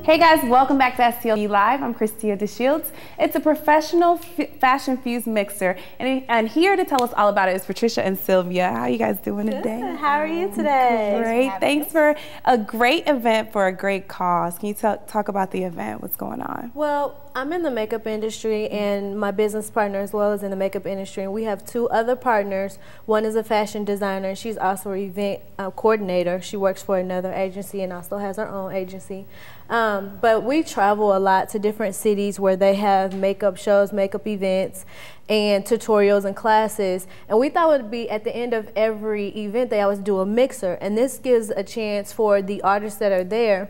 Hey guys, welcome back to STL TV Live. I'm Christia DeShields. It's a professional fashion fused mixer, and here to tell us all about it is Patricia and Sylvia. How are you guys doing today? How are you today? Great. Thanks for a great event for a great cause. Can you talk about the event? What's going on? Well, I'm in the makeup industry, and my business partner as well is in the makeup industry, and we have two other partners. One is a fashion designer, and she's also an event coordinator. She works for another agency and also has her own agency. But we travel a lot to different cities where they have makeup shows, makeup events, and tutorials and classes. And we thought it would be at the end of every event they always do a mixer. And this gives a chance for the artists that are there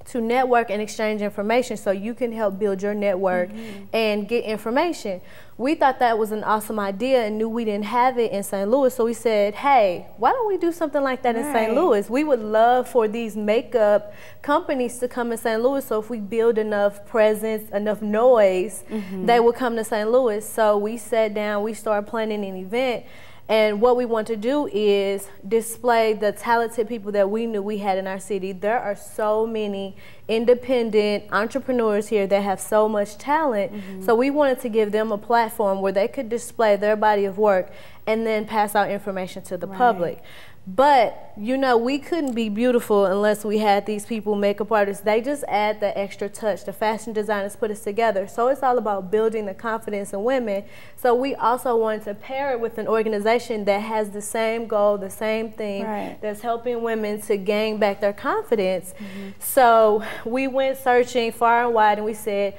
to network and exchange information so you can help build your network and get information. We thought that was an awesome idea and knew we didn't have it in St. Louis, so we said, hey, why don't we do something like that in St. Louis? We would love for these makeup companies to come in St. Louis, so if we build enough presence, enough noise, they will come to St. Louis. So we sat down, we started planning an event. And what we want to do is display the talented people that we knew we had in our city. There are so many independent entrepreneurs here that have so much talent. So we wanted to give them a platform where they could display their body of work and then pass out information to the public. But, you know, we couldn't be beautiful unless we had these people, makeup artists. They just add the extra touch. The fashion designers put us together. So it's all about building the confidence in women. So we also wanted to pair it with an organization that has the same goal, the same thing, that's helping women to gain back their confidence. So we went searching far and wide, and we said,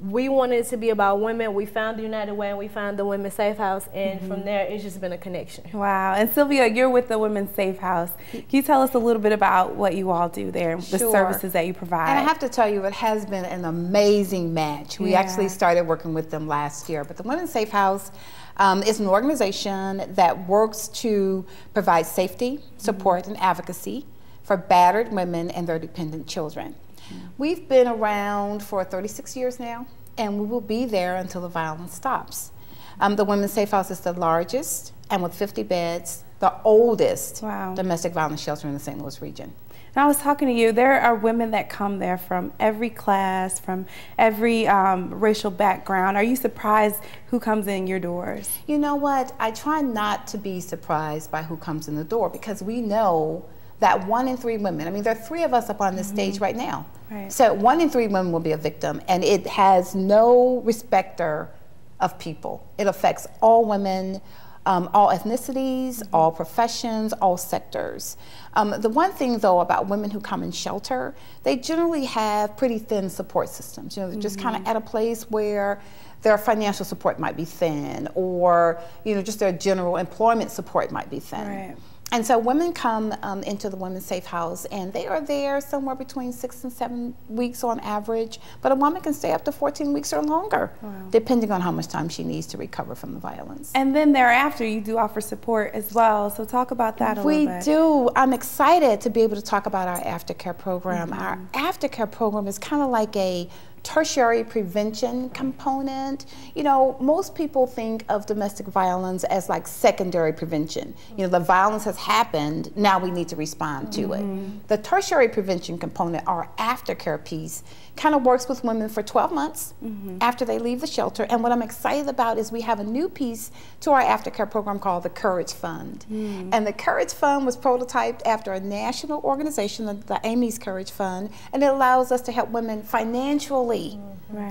we wanted it to be about women. We found the United Way and we found the Women's Safe House, and from there it's just been a connection. Wow. And Sylvia, you're with the Women's Safe House. Can you tell us a little bit about what you all do there, the services that you provide? And I have to tell you, it has been an amazing match. We actually started working with them last year, but the Women's Safe House is an organization that works to provide safety, support, and advocacy for battered women and their dependent children. We've been around for 36 years now, and we will be there until the violence stops. The Women's Safe House is the largest, and with 50 beds, the oldest domestic violence shelter in the St. Louis region. And I was talking to you, there are women that come there from every class, from every racial background. Are you surprised who comes in your doors? You know what? I try not to be surprised by who comes in the door, because we know that 1 in 3 women, I mean, there are 3 of us up on this stage right now. So 1 in 3 women will be a victim, and it has no respecter of people. It affects all women, all ethnicities, all professions, all sectors. The one thing though about women who come in shelter, they generally have pretty thin support systems. You know, they're just kind of at a place where their financial support might be thin, or you know, just their general employment support might be thin. And so women come into the Women's Safe House, and they are there somewhere between 6 and 7 weeks on average, but a woman can stay up to 14 weeks or longer, depending on how much time she needs to recover from the violence. And then thereafter, you do offer support as well, so talk about that a little bit. We do. I'm excited to be able to talk about our aftercare program. Our aftercare program is kind of like a tertiary prevention component. You know, most people think of domestic violence as like secondary prevention. You know, the violence has happened, now we need to respond to it. The tertiary prevention component, our aftercare piece, kind of works with women for 12 months after they leave the shelter. And what I'm excited about is we have a new piece to our aftercare program called the Courage Fund. And the Courage Fund was prototyped after a national organization, the Amy's Courage Fund, and it allows us to help women financially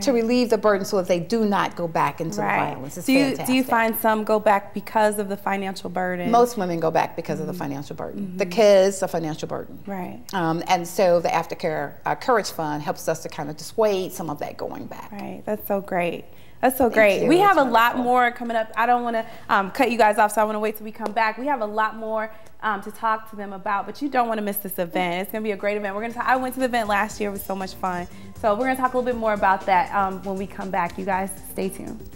to relieve the burden so that they do not go back into the violence. It's fantastic. Do you find some go back because of the financial burden? Most women go back because of the financial burden. The kids, the financial burden. And so the Aftercare Courage Fund helps us to kind of dissuade some of that going back. That's so great. That's so great. We have a lot more coming up. I don't want to cut you guys off, so I want to wait till we come back. We have a lot more to talk to them about, but you don't want to miss this event. It's going to be a great event. We're going to. I went to the event last year. It was so much fun. So we're going to talk a little bit more about that when we come back. You guys stay tuned.